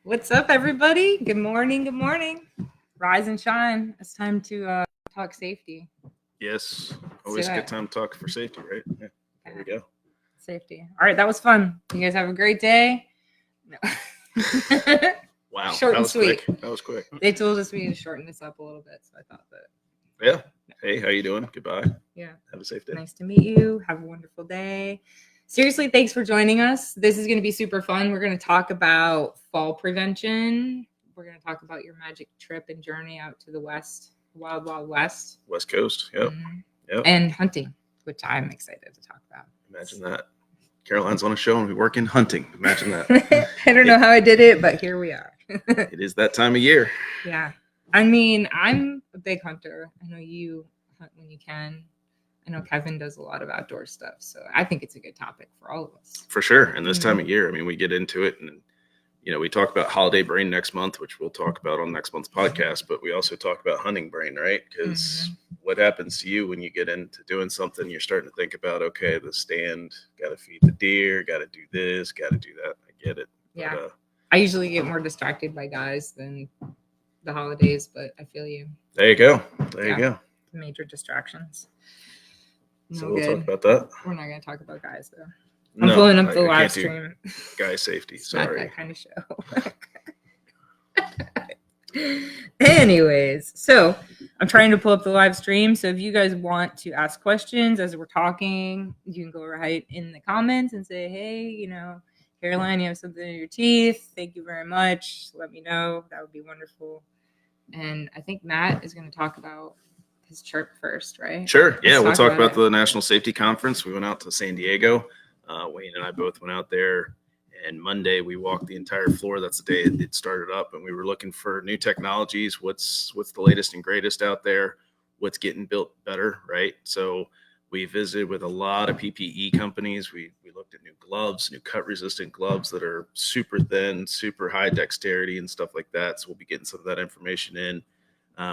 What's up, everybody? Good morning. Good morning. Rise and shine. It's time to talk safety. Yes, always a good time to talk for safety, right? Yeah, there we go. Safety. All right, that was fun. You guys have a great day. No. Wow, Short that and was sweet. quick. That was quick. They told us we need to shorten this up a little bit, so I thought that. Yeah. Hey, how you doing? Goodbye. Yeah. Have a safe day. Nice to meet you. Have a wonderful day. Seriously, thanks for joining us. This is going to be super fun. We're going to talk about fall prevention. We're going to talk about your magic trip and journey out to the West, Wild Wild West. West Coast. Yep. Mhm. Yep. And hunting, which I'm excited to talk about. Imagine that. Caroline's on a show and we work in hunting. Imagine that. I don't know how I did it, but here we are. It is that time of year. Yeah. I mean, I'm a big hunter. I know you hunt when you can. I know Kevin does a lot of outdoor stuff. So I think it's a good topic for all of us. For sure. And this time of year, I mean, we get into it and, you know, we talk about holiday brain next month, which we'll talk about on next month's podcast, but we also talk about hunting brain, right? Because what happens to you when you get into doing something, you're starting to think about, okay, the stand, got to feed the deer, got to do this, got to do that. I get it. Yeah. But, I usually get more distracted by guys than the holidays, but I feel you. there you go. There you go. Major distractions. So No we'll good. talk about that. We're not going to talk about guys, though. I'm pulling up the live stream. Guy safety. It's not Sorry. that kind of show. Anyways, so I'm trying to pull up the live stream. So if you guys want to ask questions as we're talking, you can go right in the comments and say, hey, you know, Caroline, you have something in your teeth. Thank you very much. Let me know. That would be wonderful. And I think Matt is going to talk about his trip first, right? Sure. Yeah, we'll talk about it. the National Safety Conference. We went out to San Diego. Wayne and I both went out there. And Monday we walked the entire floor. That's the day it started up. And we were looking for new technologies. What's the latest and greatest out there? What's getting built better, right? So we visited with a lot of PPE companies. We looked at new gloves, new cut-resistant gloves that are super thin, super high dexterity and stuff like that. So we'll be getting some of that information in.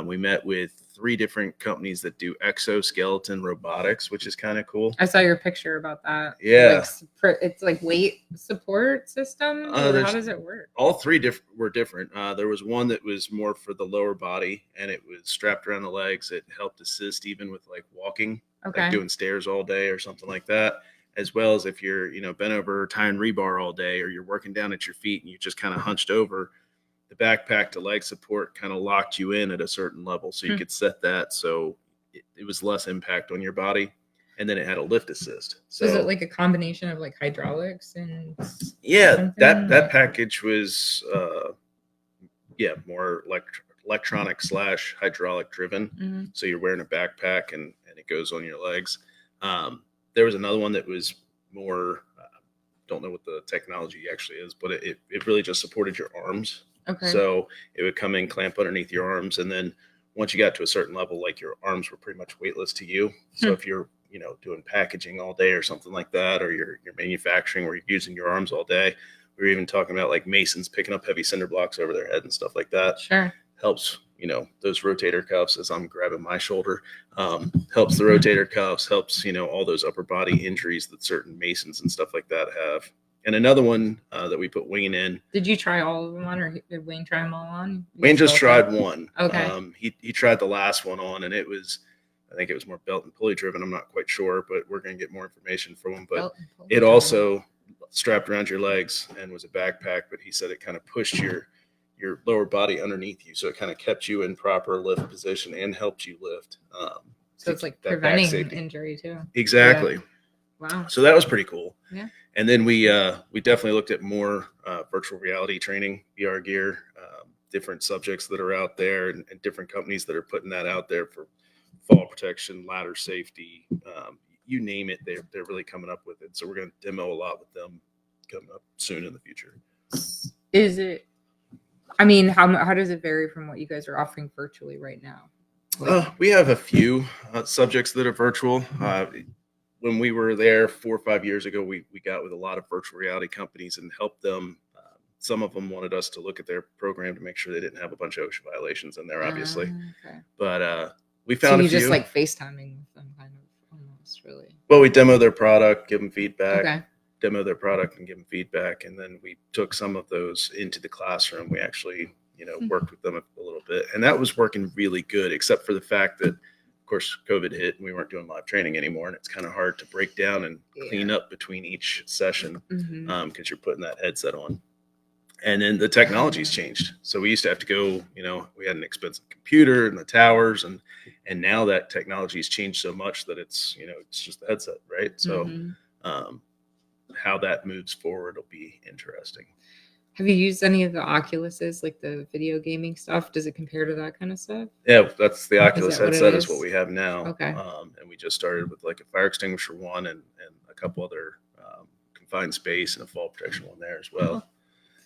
We met with 3 different companies that do exoskeleton robotics, which is kind of cool. I saw your picture about that. Yeah. It's like weight support system. How does it work? All 3 were different. There was one that was more for the lower body, and it was strapped around the legs. It helped assist even with like walking, like doing stairs all day or something like that, as well as if you're, you know, bent over tying rebar all day, or you're working down at your feet and you just kind of hunched over. The backpack to leg support kind of locked you in at a certain level. So you could set that so it was less impact on your body. And then it had a lift assist. So is it like a combination of like hydraulics and that package was more electronic / hydraulic driven. Mm-hmm. So you're wearing a backpack and it goes on your legs. There was another one that was more don't know what the technology actually is, but it really just supported your arms. Okay. So it would come in, clamp underneath your arms, and then once you got to a certain level, like your arms were pretty much weightless to you. So if you're, you know, doing packaging all day or something like that, or you're manufacturing where you're using your arms all day, we were even talking about like masons picking up heavy cinder blocks over their head and stuff like that. Sure. Helps, you know, those rotator cuffs as I'm grabbing my shoulder, helps the rotator cuffs, helps, you know, all those upper body injuries that certain masons and stuff like that have. And another one that we put Wayne in. Did you try all of them on, or did Wayne try them all on? Wayne just tried one. Okay. He tried the last one on, and it was, I think it was more belt and pulley driven. I'm not quite sure, but we're going to get more information from him. But it also strapped around your legs and was a backpack, but he said it kind of pushed your lower body underneath you. So it kind of kept you in proper lift position and helped you lift. So it's like preventing injury too. Exactly. Yeah. Wow. So that was pretty cool. Yeah. And then we definitely looked at more virtual reality training, VR gear, different subjects that are out there and different companies that are putting that out there for fall protection, ladder safety, you name it. They're really coming up with it. So we're going to demo a lot with them coming up soon in the future. Is it, I mean, how does it vary from what you guys are offering virtually right now? We have a few subjects that are virtual. When we were there 4 or 5 years ago, we got with a lot of virtual reality companies and helped them. Some of them wanted us to look at their program to make sure they didn't have a bunch of OSHA violations in there, obviously. Okay. But we found a few. Just like FaceTiming with them, kind of almost, really. Well, we demo their product, give them feedback. Okay. demo their product and give them feedback. And then we took some of those into the classroom. We actually, worked with them a little bit, and that was working really good, except for the fact that, of course, COVID hit and we weren't doing live training anymore. And it's kind of hard to break down and clean up between each session because you're putting that headset on. And then the technology's changed. So we used to have to go, we had an expensive computer and the towers, and now that technology's changed so much that it's, it's just the headset, right? So how that moves forward will be interesting. Have you used any of the Oculuses, like the video gaming stuff? Does it compare to that kind of stuff? Yeah, that's the Oculus headset is what we have now. Okay. And we just started with like a fire extinguisher one and a couple other confined space and a fall protection one there as well.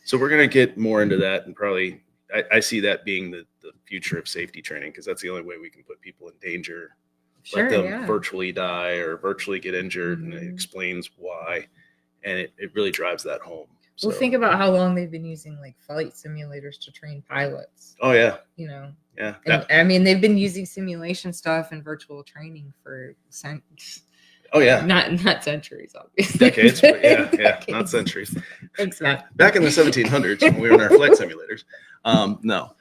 So we're going to get more into that, and probably I see that being the future of safety training, because that's the only way we can put people in danger, let them virtually die or virtually get injured, and it explains why, and it really drives that home. Well, think about how long they've been using like flight simulators to train pilots. Oh yeah. Yeah. And, I mean, they've been using simulation stuff and virtual training for centuries. Oh yeah. Not centuries, obviously. Decades. Decades. Not centuries. Thanks, Matt. Back in the 1700s when we were in our flight simulators. No.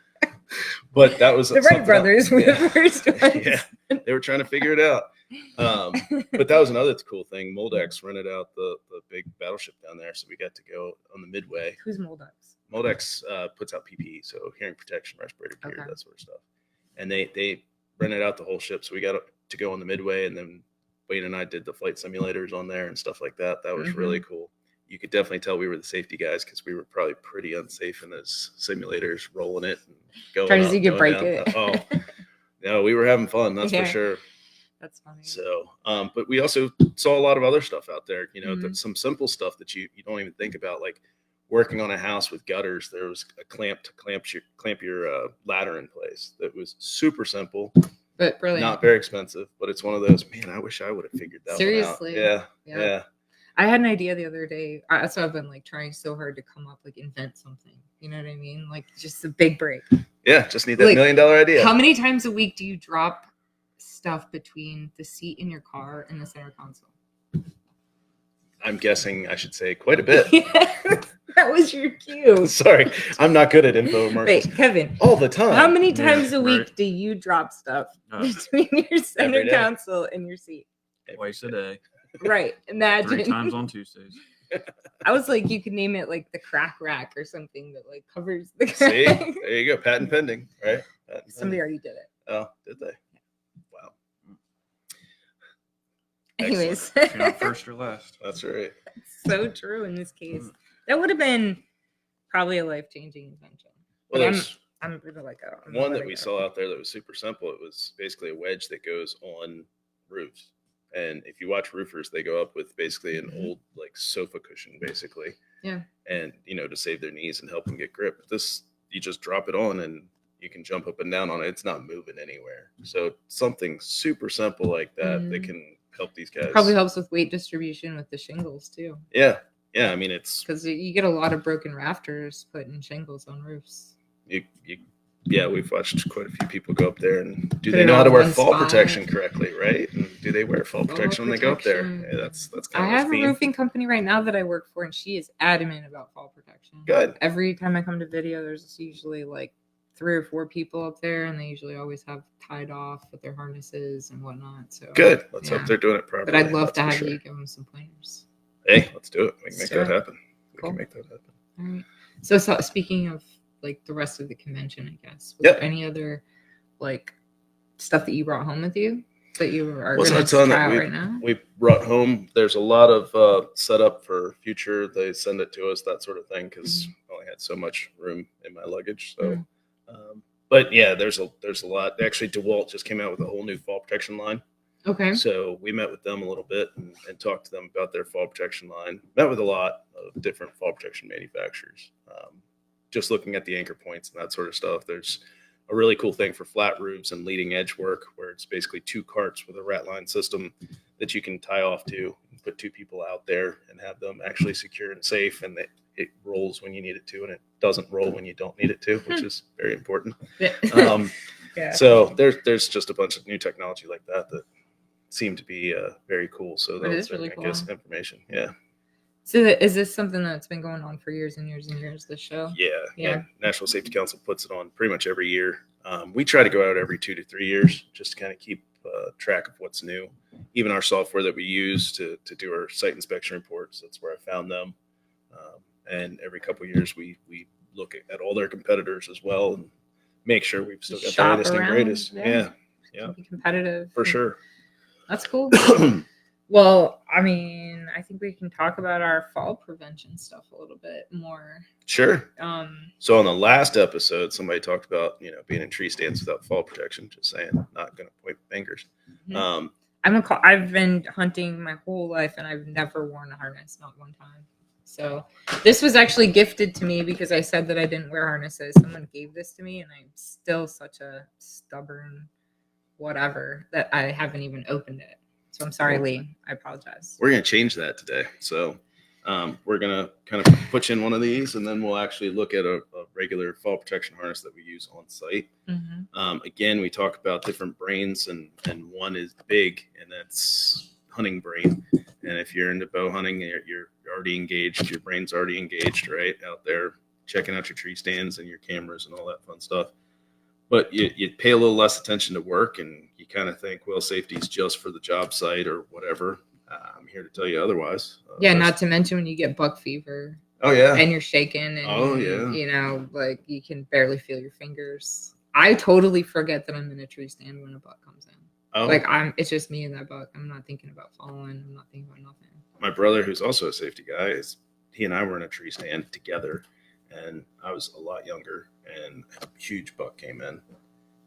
But that was the Wright brothers were the first ones. Yeah. They were trying to figure it out. But that was another cool thing. Moldex rented out the big battleship down there, so we got to go on the Midway. Who's Moldex? Moldex puts out PPE, so hearing protection, respirator gear, that sort of stuff. And they rented out the whole ship, so we got to go on the Midway, and then Wayne and I did the flight simulators on there and stuff like that. That was really cool. You could definitely tell we were the safety guys, because we were probably pretty unsafe in those simulators, rolling it and going. Trying to see you could break it. Oh, no, we were having fun. That's for sure. That's funny. So, but we also saw a lot of other stuff out there, some simple stuff that you don't even think about, like working on a house with gutters. There was a clamp to clamp your ladder in place. That was super simple, but brilliant. Not very expensive, but it's one of those, man, I wish I would have figured that Seriously. one out. Yeah. I had an idea the other day. That's why I've been like trying so hard to come up, like invent something. You know what I mean? Like just a big break. Yeah. Just need that $1 million idea. How many times a week do you drop stuff between the seat in your car and the center console? I'm guessing I should say quite a bit. That was your cue. Sorry, I'm not good at infomercials. Wait, Kevin. All the time. How many times a week do you drop stuff between your center console and your seat? Twice a day. Right. Imagine. 3 times on Tuesdays. I was like, you could name it like the crack rack or something that like covers the crack. See, there you go. Patent pending, right? Somebody already did it. Oh, did they? Wow. Anyways. First or last. That's right. So true in this case. That would have been probably a life-changing invention. Well, I'm really like one that we saw out there that was super simple. It was basically a wedge that goes on roofs. And if you watch roofers, they go up with basically an old like sofa cushion, basically. Yeah. And to save their knees and help them get grip. This, you just drop it on and you can jump up and down on it. It's not moving anywhere. So something super simple like that that can help these guys. Probably helps with weight distribution with the shingles too. Yeah. I mean, it's because you get a lot of broken rafters putting shingles on roofs. We've watched quite a few people go up there, and do they know how to wear fall protection correctly, right? And do they wear fall protection when they go up there? Yeah, that's kind of. I have a roofing company right now that I work for, and she is adamant about fall protection. Good. Every time I come to video, there's usually like 3 or 4 people up there, and they usually always have tied off with their harnesses and whatnot. So good. Let's hope they're doing it properly. But I'd love to have you give them some pointers. Hey, let's do it. We can make that happen. We can make that happen. All right. So speaking of like the rest of the convention, I guess. Was there any other like stuff that you brought home with you that you are going to try out right now? We brought home. There's a lot of setup for future. They send it to us, that sort of thing, because I only had so much room in my luggage. So, but yeah, there's a lot. Actually, DeWalt just came out with a whole new fall protection line. Okay. So we met with them a little bit and talked to them about their fall protection line. Met with a lot of different fall protection manufacturers. Just looking at the anchor points and that sort of stuff. There's a really cool thing for flat roofs and leading edge work where it's basically 2 carts with a rat line system that you can tie off to and put 2 people out there and have them actually secure and safe, and it rolls when you need it to, and it doesn't roll when you don't need it to, which is very important. So there's just a bunch of new technology like that seem to be very cool. So that is really cool. Get some information. Yeah. So is this something that's been going on for years and years and years, this show? Yeah, Yeah. and National Safety Council puts it on pretty much every year. We try to go out every 2 to 3 years just to kind of keep track of what's new. Even our software that we use to do our site inspection reports, that's where I found them. And every couple of years, we look at all their competitors as well and make sure we've still got the Shop latest and around, greatest. yeah. Yeah, Be competitive. for sure. That's cool. Well, I mean, I think we can talk about our fall prevention stuff a little bit more. Sure. Um, So on the last episode, somebody talked about being in tree stands without fall protection. Just saying, not going to point fingers. Mhm. I've been hunting my whole life and I've never worn a harness, not one time. So this was actually gifted to me because I said that I didn't wear harnesses. Someone gave this to me and I'm still such a stubborn whatever that I haven't even opened it. So I'm sorry, Lee. I apologize. We're going to change that today. So we're going to kind of put you in one of these, and then we'll actually look at a regular fall protection harness that we use on site. Mm-hmm. Again, we talk about different brains, and one is big, and that's hunting brain. And if you're into bow hunting, you're already engaged. Your brain's already engaged, right? Out there checking out your tree stands and your cameras and all that fun stuff. But you pay a little less attention to work, and you kind of think, well, safety is just for the job site or whatever. I'm here to tell you otherwise. Yeah, not to mention when you get buck fever. Oh, yeah. And you're shaking and Oh, yeah. you know, like you can barely feel your fingers. I totally forget that I'm in a tree stand when a buck comes in. Oh. Like it's just me and that buck. I'm not thinking about falling. I'm not thinking about nothing. My brother, who's also a safety guy, he and I were in a tree stand together, and I was a lot younger, and a huge buck came in,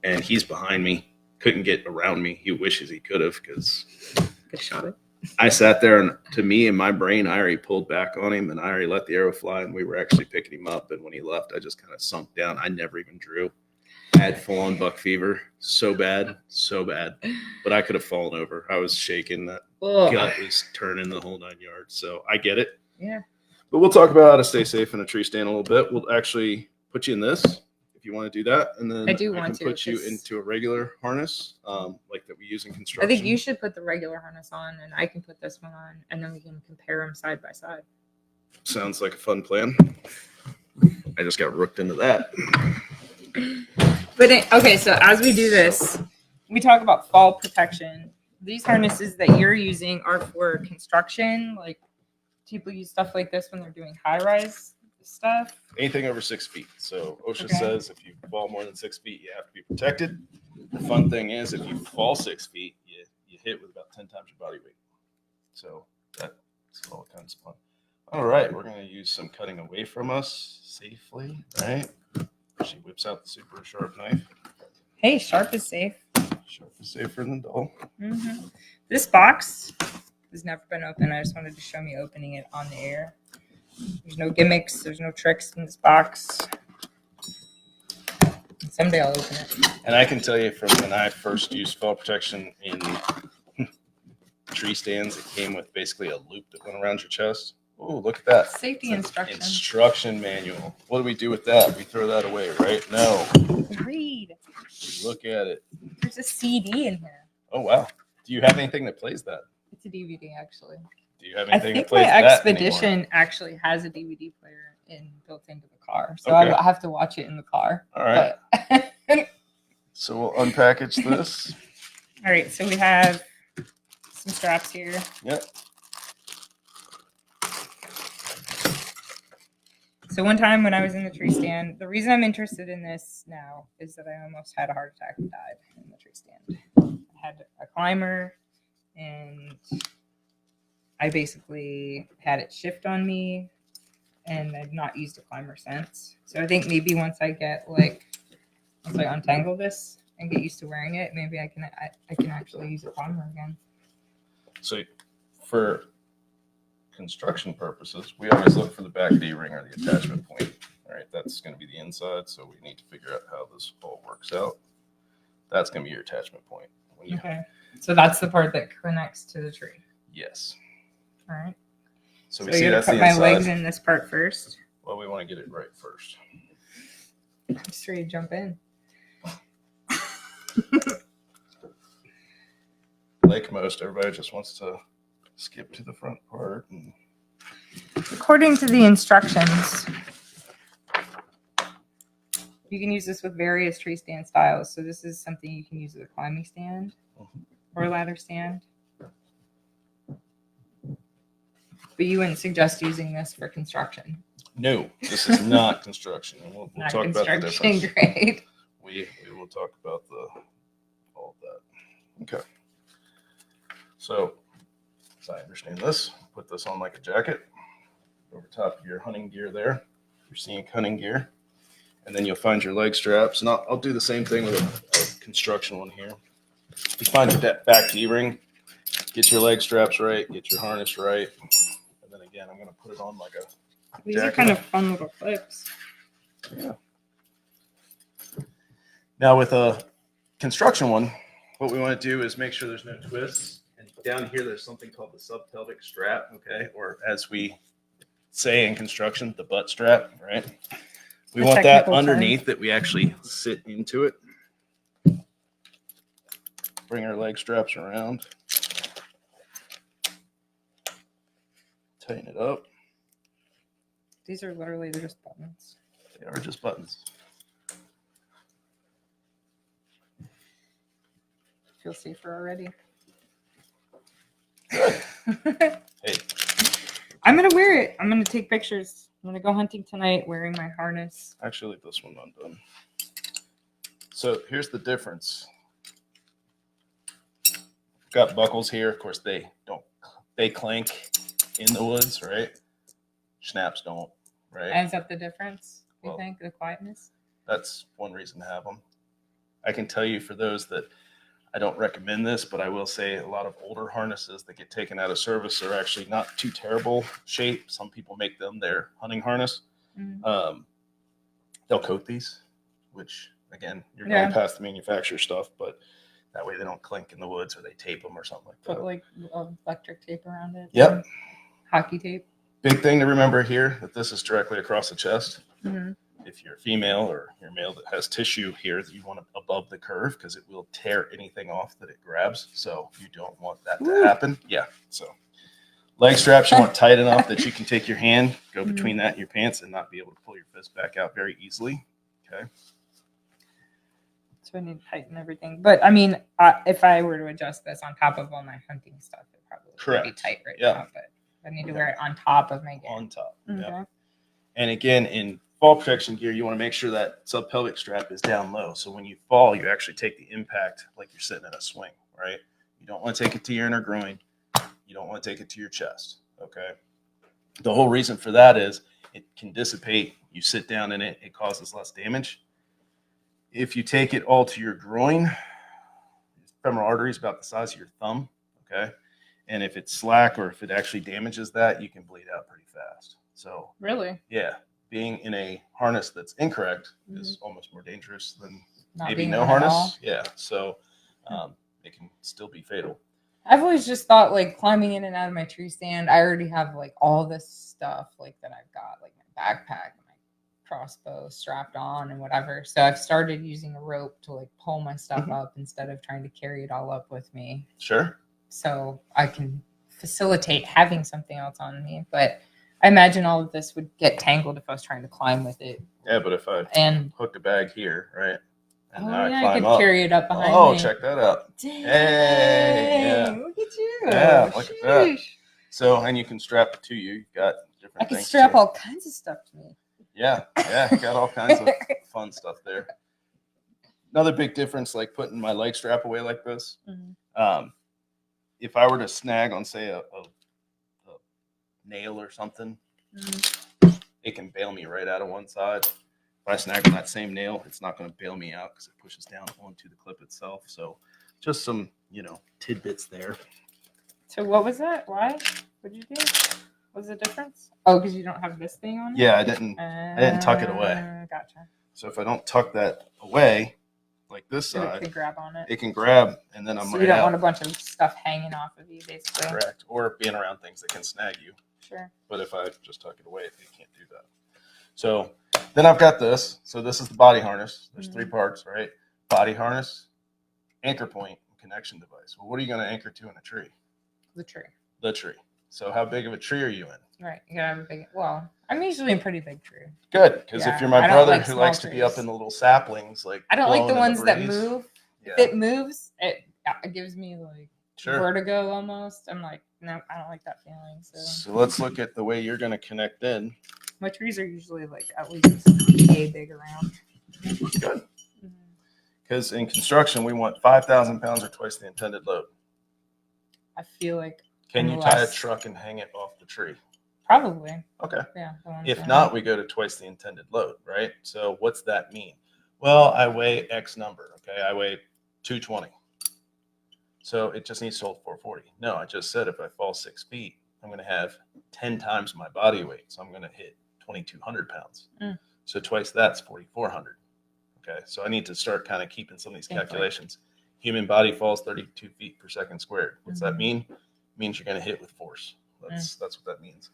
and he's behind me, couldn't get around me. He wishes he could have, because Could shot it. I sat there, and to me, in my brain, I already pulled back on him, and I already let the arrow fly, and we were actually picking him up. And when he left, I just kind of sunk down. I never even drew. I had full-on buck fever, so bad, but I could have fallen over. I was shaking. That gut was turning the whole 9 yards. So I get it. Yeah. But we'll talk about how to stay safe in a tree stand a little bit. We'll actually put you in this if you want to do that, and then I do can want to, put you 'cause- into a regular harness, like that we use in construction. I think you should put the regular harness on, and I can put this one on, and then we can compare them side by side. Sounds like a fun plan. I just got rooked into that. But okay, so as we do this, we talk about fall protection. These harnesses that you're using are for construction. Like people use stuff like this when they're doing high-rise stuff. Anything over 6 feet. So OSHA Okay. says if you fall more than 6 feet, you have to be protected. The fun thing is if you fall 6 feet, you hit with about 10 times your body weight. So that's all kinds of fun. All right, we're going to use some cutting away from us safely, right? She whips out the super sharp knife. Hey, sharp is safe. Sharp is safer than dull. Mm-hmm. This box has never been opened. I just wanted to show me opening it on the air. There's no gimmicks. There's no tricks in this box. Someday I'll open it. And I can tell you from when I first used fall protection in tree stands, it came with basically a loop that went around your chest. Oh, look at that. Safety instruction. Instruction manual. What do we do with that? We throw that away, right? No. Read. We look at it. There's a CD in here. Oh, wow. Do you have anything that plays that? It's a DVD, actually. Do you have I anything that think my plays that anymore? Expedition actually has a DVD player built into the car, so Okay. I have to watch it in the car. All right. But So we'll unpackage this. all right, so we have some straps here. Yep. So one time when I was in the tree stand, the reason I'm interested in this now is that I almost had a heart attack and died in the tree stand. I had a climber, and I basically had it shift on me, and I've not used a climber since. So I think maybe once I untangle this and get used to wearing it, maybe I can actually use a climber again. So for construction purposes, we always look for the back D-ring or the attachment point. All right, that's going to be the inside, so we need to figure out how this all works out. That's going to be your attachment point. When you, Okay. So that's the part that connects to the tree. Yes. All right. So So we see you're gonna that's put the my inside. legs in this part first. Well, we want to get it right first. I'm just ready to jump in. Like most, everybody just wants to skip to the front part. And according to the instructions, you can use this with various tree stand styles. So this is something you can use as a climbing stand or a ladder stand. But you wouldn't suggest using this for construction. No, this is not construction. And we'll Not talk about the construction difference. grade. We will talk about all of that. Okay. So, as I understand this, put this on like a jacket over top of your hunting gear there, your scenic hunting gear. And then you'll find your leg straps. And I'll do the same thing with a construction one here. You find your back D-ring, get your leg straps right, get your harness right. And then again, I'm going to put it on like a These are jacket. kind of fun little clips. Yeah. Now with a construction one, what we want to do is make sure there's no twists. And down here, there's something called the subpelvic strap, okay? Or as we say in construction, the butt strap, right? We The want that technical term. underneath that we actually sit into it. Bring our leg straps around. Tighten it up. These are literally just buttons. They are just buttons. Feel safer already. Hey, I'm gonna wear it. I'm gonna take pictures. I'm gonna go hunting tonight wearing my harness. actually, leave this one undone. So here's the difference. Got buckles here. Of course, they clank in the woods, right? Schnaps don't, right? Is that the difference? You Well- think the quietness? That's one reason to have them. I can tell you for those that I don't recommend this, but I will say a lot of older harnesses that get taken out of service are actually not too terrible shape. Some people make them their hunting harness. Mhm. They'll coat these, which again, you're Yeah. going past the manufacturer stuff, but that way they don't clink in the woods or they tape them or something like Put that. like electric tape around it. Yep. Hockey tape. Big thing to remember here that this is directly across the chest. Mhm. If you're female or you're male that has tissue here, you want it above the curve because it will tear anything off that it grabs. So you don't want that to Woo. happen. Yeah. So leg straps you want tight enough that you can take your hand, go Mhm. between that and your pants, and not be able to pull your fist back out very easily. Okay. So I need to tighten everything. But I mean, if I were to adjust this on top of all my hunting stuff, it probably would be Correct. tight right Yeah. now. But I need to wear it on top of my gear. On top. Okay. Yeah. And again, in fall protection gear, you want to make sure that subpelvic strap is down low. So when you fall, you actually take the impact like you're sitting in a swing, right? You don't want to take it to your inner groin. You don't want to take it to your chest. Okay. The whole reason for that is it can dissipate. You sit down in it, it causes less damage. If you take it all to your groin, femoral artery is about the size of your thumb. Okay. And if it's slack or if it actually damages that, you can bleed out pretty fast. So Really? yeah, being in a harness that's incorrect is almost more dangerous than Not maybe being no on at all? harness. Yeah, so it can still be fatal. I've always just thought like climbing in and out of my tree stand, I already have like all this stuff like that I've got, like my backpack and my crossbow strapped on and whatever. So I've started using a rope to like pull my stuff up instead of trying to carry it all up with me. Sure. So I can facilitate having something else on me. But I imagine all of this would get tangled if I was trying to climb with it. Yeah, but if I And hook a bag here, right, and oh now yeah, I I climb could up. carry it up behind Oh, me. check that out. Dang, yeah. look at you. Yeah, look at that. Sheesh. So, and you can strap it to you. You've got different I could things. strap to- all kinds of stuff to me. Yeah, you got all kinds of fun stuff there. Another big difference, like putting my leg strap away like this. Mhm. If I were to snag on, say, a nail or something, it can bail me right out of one side. If I snag on that same nail, it's not going to bail me out because it pushes down onto the clip itself. So just some, tidbits there. So what was that? Why? What did you do? What's the difference? Oh, because you don't have this thing on it? Yeah, I didn't tuck it away. Gotcha. So if I don't tuck that away, like this So it side, could grab on it. it can grab and then I'm So right you don't out. want a bunch of stuff hanging off of you, basically. Correct. Or being around things that can snag you. Sure. But if I just tuck it away, it can't do that. So then I've got this. So this is the body harness. There's three parts, right? Body harness, anchor point, and connection device. Well, what are you going to anchor to in a tree? The tree. The tree. So how big of a tree are you in? Right. You gotta have a big. Well, I'm usually in pretty big tree. Good, because Yeah, if you're my I don't brother like who small likes to be up trees. in the little saplings, like I don't like the blowing in ones that breeze, move. Yeah, If it moves, it gives me like sure. vertigo almost. I'm like, no, I don't like that feeling. So So let's look at the way you're going to connect in. my trees are usually like at least a big around. Good. Mhm. Because in construction, we want 5,000 pounds or twice the intended load. I feel like Can you tie a Unless- truck and hang it off the tree? probably, Okay. yeah. the ones If that- not, we go to twice the intended load, right? So what's that mean? Well, I weigh X number. Okay. I weigh 220. So it just needs to hold 440. No, I just said if I fall 6 feet, I'm going to have 10 times my body weight. So I'm going to hit 2,200 pounds. Mm. So twice that's 4,400. Okay. So I need to start kind of keeping some of these Think like- calculations. Human body falls 32 feet per second squared. What's that Mhm. mean? It means you're going to hit with force. That's what that means.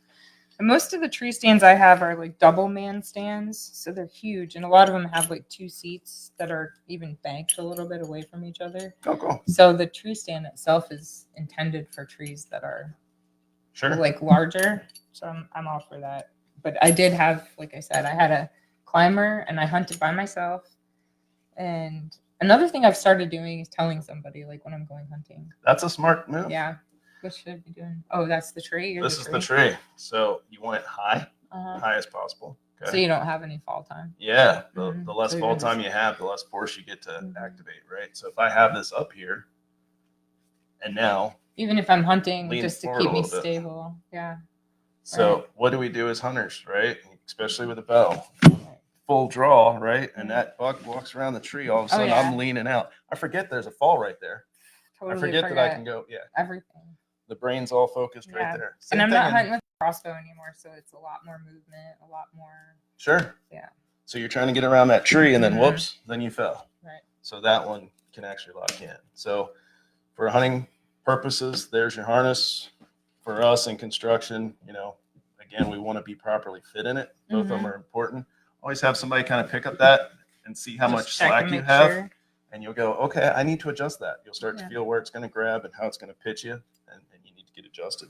And most of the tree stands I have are like double man stands, so they're huge, and a lot of them have like two seats that are even banked a little bit away from each other. Oh, cool. So the tree stand itself is intended for trees that are Sure. like larger. So I'm all for that. But I did have, like I said, I had a climber and I hunted by myself. And another thing I've started doing is telling somebody like when I'm going hunting. That's a smart move. Yeah. What should I be doing? Oh, that's the tree. You're This is the tree. So you want it high, Uh-huh. high as possible. Okay. So you don't have any fall time. Yeah, Mhm. the less So fall you're time just- you have, the less force you get to Mhm. activate, right? So if I have this up here, and now, Even if I'm hunting, Lean just to forward keep a me little bit. stable. Yeah. so Right. what do we do as hunters, right? Especially with a bow, full draw, right? And Mhm. that buck walks around the tree, all of a Oh, sudden yeah. I'm leaning out. I forget there's a fall right there. Totally I forget that I can go, yeah, everything. the brain's all focused Yeah. right there. And Same I'm thing not in- hunting with a crossbow anymore, so it's a lot more movement, a lot more. Sure. Yeah. So you're trying to get around that tree and then Mhm. whoops, then you fell. Right. So that one can actually lock in. So for hunting purposes, there's your harness. For us in construction, again, we want to be properly fit in it. Both of them are important. Always have somebody kind of pick up that and see how Just much check slack and you make have. sure. And you'll go, okay, I need to adjust that. You'll start Yeah. to feel where it's going to grab and how it's going to pitch you. And you need to get adjusted.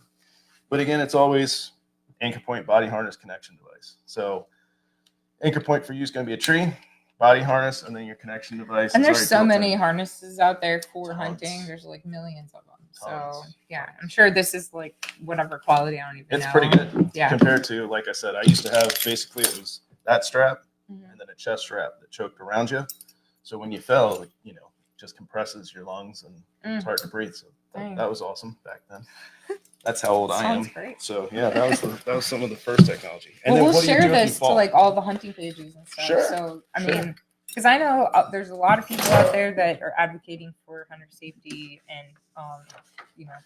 But again, it's always anchor point body harness connection device. So anchor point for you is going to be a tree, body harness, and then your connection device. And is there's already so built many in. harnesses out there for Tons. hunting. There's like millions of them. So Tons. yeah, I'm sure this is like whatever quality. I don't even It's know. pretty good Yeah. compared to, like I said, I used to have basically it was that strap Mhm. and then a chest strap that choked around you. So when you fell, just compresses your lungs and it's Mm. hard to breathe. So Dang. that was awesome back then. That's how old I am. Sounds great. So yeah, that was some of the first technology. And Well, then we'll what do you share do if you this to fall? like all the hunting pages and stuff. Sure, So I sure. mean, because I know there's a lot of people out there that are advocating for hunter safety, and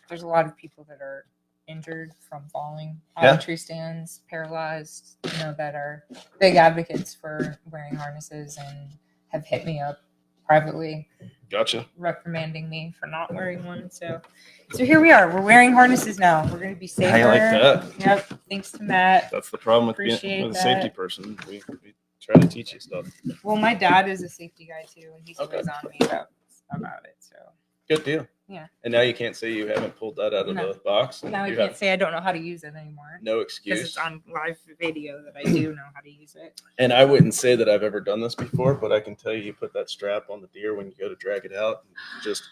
there's a lot of people that are injured from falling out Yeah. of tree stands, paralyzed, that are big advocates for wearing harnesses and have hit me up privately Gotcha. reprimanding me for not wearing one. So here we are. We're wearing harnesses now. We're going to be safer. How you like that? Yep. Thanks to Matt. That's the problem with being Appreciate with a safety that. person. We try to teach you stuff. Well, my dad is a safety guy too, and he's Okay. always on me about it. So Good deal. Yeah. And now you can't say you haven't pulled that out of No. the box. now I You can't have say I don't know how to use it anymore no because excuse. it's on live video that I do know how to use it. And I wouldn't say that I've ever done this before, but I can tell you put that strap on the deer when you go to drag it out. Just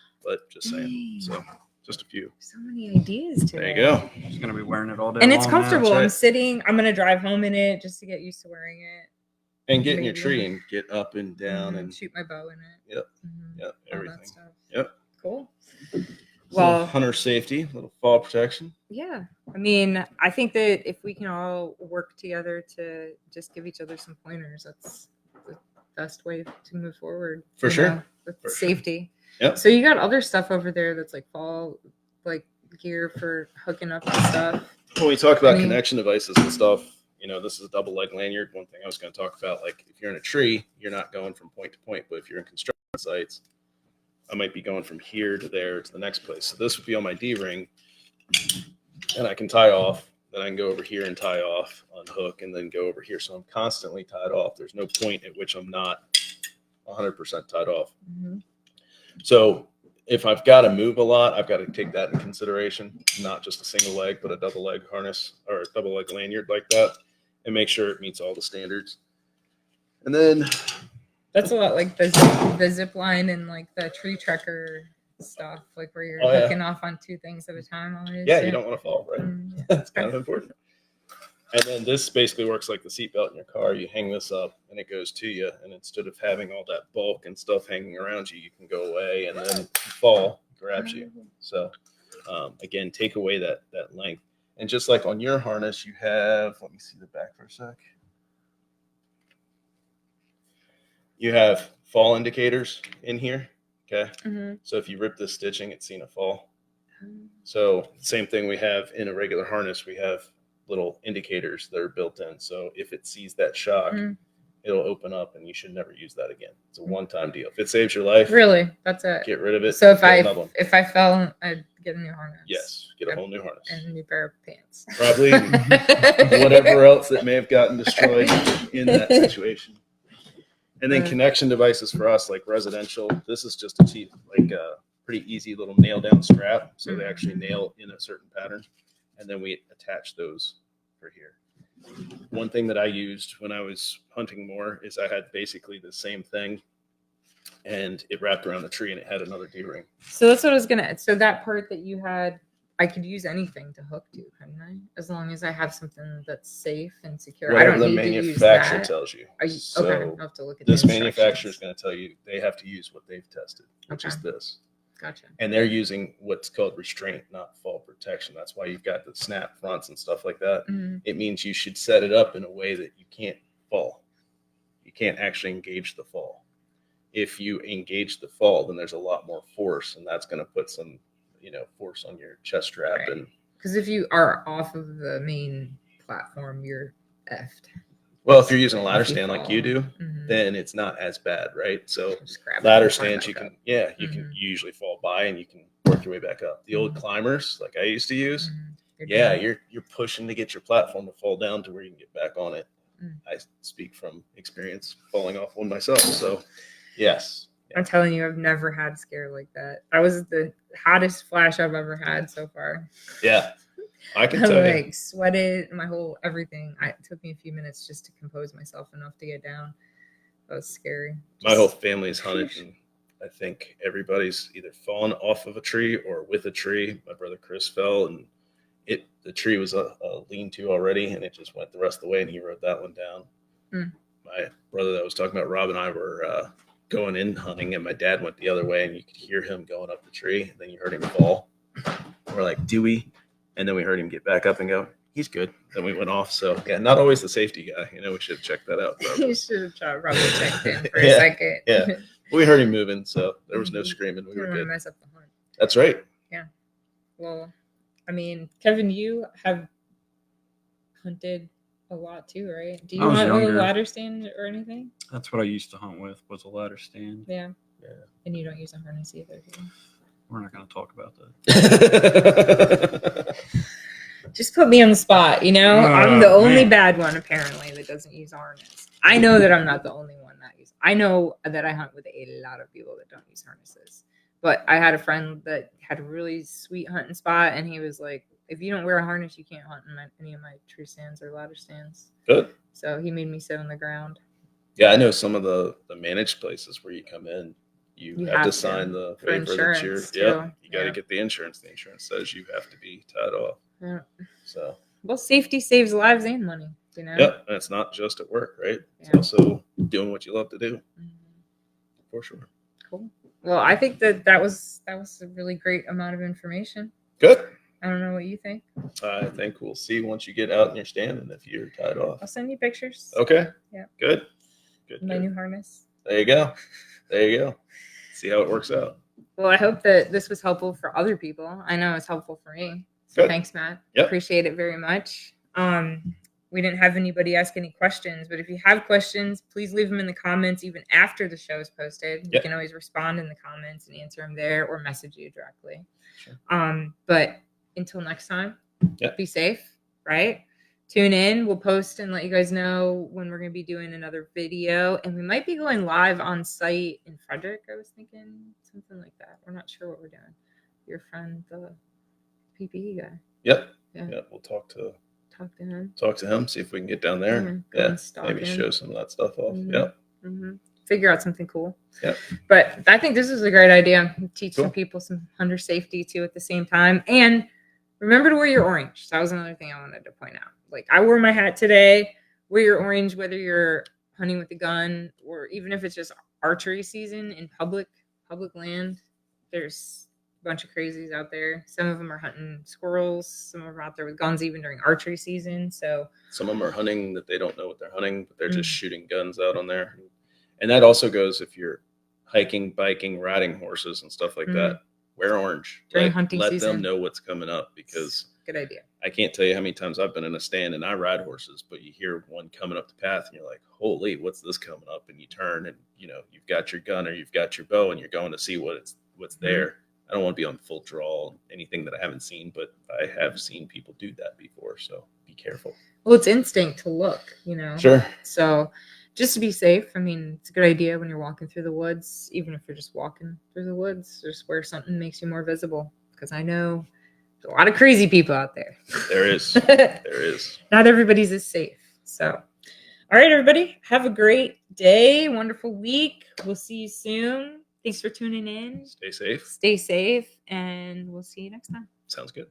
saying. Dang. So just a few. So many ideas today. There you go. She's gonna be wearing it all day. And it's long now. comfortable. I'm right. sitting. I'm gonna drive home in it just to get used to wearing it. And get in your Maybe. tree and get up and down Mhm, and shoot my bow in it. Yep. Mhm, yep, all that everything. stuff. Yep. Cool. Well, Well, hunter safety, little fall protection. yeah. I mean, I think that if we can all work together to just give each other some pointers, that's the best way to move forward. For you sure. know, with For sure. safety. Yep. So you got other stuff over there that's like fall, like gear for hooking up and stuff. When we talk about I mean- connection devices and stuff, this is a double leg lanyard. One thing I was going to talk about, like if you're in a tree, you're not going from point to point, but if you're in construction sites, I might be going from here to there to the next place. So this would be on my D-ring, and I can tie off. Then I can go over here and tie off, unhook, and then go over here. So I'm constantly tied off. There's no point at which I'm not 100% tied off. Mhm. So if I've got to move a lot, I've got to take that in consideration, not just a single leg, but a double leg harness or a double leg lanyard like that, and make sure it meets all the standards. And then, That's a lot like the zip line and like the tree trekker stuff, like where you're Oh, yeah. hooking off on two things at a time. Always. yeah, you don't want to fall, right? Yeah. That's kind of important. And then this basically works like the seatbelt in your car. You hang this up and it goes to you. And instead of having all that bulk and stuff hanging around you, you can go away and then fall, grabs you. So again, take away that length. And just like on your harness, you have, let me see the back for a sec. You have fall indicators in here. Okay. Mm-hmm. So if you rip this stitching, it's seen a fall. So same thing we have in a regular harness, we have little indicators that are built in. So if it sees that shock, it'll open up and you should never use that again. It's a one-time deal. If it saves your life, Really, that's it. get rid of it. So if get another one. I fell, I'd get a new harness. Yes, get a whole new harness. And a new pair of pants. Probably whatever else that may have gotten destroyed in that situation. And then connection devices for us, like residential, this is just a cheap, like a pretty easy little nail down strap. So they actually nail in a certain pattern. And then we attach those for here. One thing that I used when I was hunting more is I had basically the same thing and it wrapped around the tree and it had another D-ring. So that's what I was gonna. So that part that you had, I could use anything to hook to, couldn't I? As long as I have something that's safe and secure. Whatever I don't the need to use manufacturer that. tells you. Are you So okay? I'll have to look at this the manufacturer is instructions. going to tell you they have to use what they've tested, which is Okay. this. Gotcha. And they're using what's called restraint, not fall protection. That's why you've got the snap fronts and stuff like that. Mhm. It means you should set it up in a way that you can't fall. You can't actually engage the fall. If you engage the fall, then there's a lot more force, and that's going to put some, force on your chest strap. Right. And Because if you are off of the main platform, you're effed. well, if you're using a ladder If you stand like fall. you do, Mhm. then it's not as bad, right? So Just grab it ladder and climb stands, you back can, up. you can Mhm. usually fall by and you can work your way back up. The old Mhm. climbers, like I used to use, Mhm. You're yeah, done. you're pushing to get your platform to fall down to where you can get back on it. Mm. I speak from experience falling off one myself. So yes. I'm telling you, I've never had scare like that. That was the hottest flash I've ever had so far. Yeah. I can I tell you. like sweated, my whole everything. It took me a few minutes just to compose myself enough to get down. That was scary. My whole family's hunted, and I think everybody's either fallen off of a tree or with a tree. My brother Chris fell, and the tree was a lean-to already, and it just went the rest of the way, and he rode that one down. Mm. My brother that was talking about, Rob, and I were going in hunting, and my dad went the other way, and you could hear him going up the tree, and then you heard him fall. We're like, do we? And then we heard him get back up and go, he's good. Then we went off. So yeah, not always the safety guy. We should have checked that out. You should have probably checked in for Yeah, a second. yeah. We heard him moving, so there was no screaming. We You were don't want to good. mess up the hunt. That's right. Well, I mean, Kevin, you have hunted a lot too, right? Do you I was hunt with a younger. ladder stand or anything? That's what I used to hunt with, was a ladder stand. Yeah. Yeah. And you don't use a harness either, do you? We're not going to talk about that. Just put me on the spot, I'm the only bad one apparently that doesn't use a harness. I know that I'm not the only one that uses. I know that I hunt with a lot of people that don't use harnesses. But I had a friend that had a really sweet hunting spot, and he was like, "If you don't wear a harness, you can't hunt in any of my tree stands or ladder stands." Good. So he made me sit on the ground. Yeah, I know some of the managed places where you come in, you You have have to to, sign the for waiver that you're. insurance, Yeah, too. you got to Yeah. get the insurance. The insurance says you have to be tied off. Yeah. So Well, safety saves lives and money, yeah, and it's not just at work, right? It's Yeah. also doing what you love to do, Mhm. for sure. Cool. Well, I think that was a really great amount of information. Good. I don't know what you think. I think we'll see once you get out in your stand and if you're tied off. I'll send you pictures. Okay. Yeah. Good. Good. My good. new harness. There you go. There you go. See how it works out. Well, I hope that this was helpful for other people. I know it's helpful for me. So Good. thanks, Matt. Yep. Appreciate it very much. We didn't have anybody ask any questions, but if you have questions, please leave them in the comments even after the show is posted. You Yep. can always respond in the comments and answer them there or message you directly. Sure. But until next time, Yep. be safe, right? tune in. We'll post and let you guys know when we're going to be doing another video. And we might be going live on site in Frederick. I was thinking something like that. We're not sure what we're doing. Your friend, the PPE guy. Yep. Yeah. Yeah. We'll talk to him. see if we can get down there. Go Yeah. and stalk Maybe him. show some of that stuff off. Mhm. Yeah. Mm-hmm. Figure out something cool. Yep. But I think this is a great idea. Teach some Cool. people some hunter safety too at the same time. And remember to wear your orange. That was another thing I wanted to point out. Like I wore my hat today. Wear your orange whether you're hunting with a gun or even if it's just archery season in public land. There's a bunch of crazies out there. Some of them are hunting squirrels. Some of them are out there with guns even during archery season. So Some of them are hunting that they don't know what they're hunting, but they're Mm. just shooting guns out on there. And that also goes if you're hiking, biking, riding horses and stuff like Mm. that. Wear orange. During hunting let season. them know what's coming up because good idea. I can't tell you how many times I've been in a stand and I ride horses, but you hear one coming up the path and you're like, holy, what's this coming up? And you turn and you've got your gun or you've got your bow and you're going to see what's there. I don't want to be on full draw, anything that I haven't seen, but I have seen people do that before. So be careful. Well, it's instinct to look, Sure. So just to be safe, I mean, it's a good idea when you're walking through the woods, even if you're just walking through the woods, just wear something that makes you more visible. Because I know there's a lot of crazy people out there. There is. There is. Not everybody's as safe. So, all right, everybody, have a great day, wonderful week. We'll see you soon. Thanks for tuning in. Stay safe. Stay safe, and we'll see you next time. Sounds good.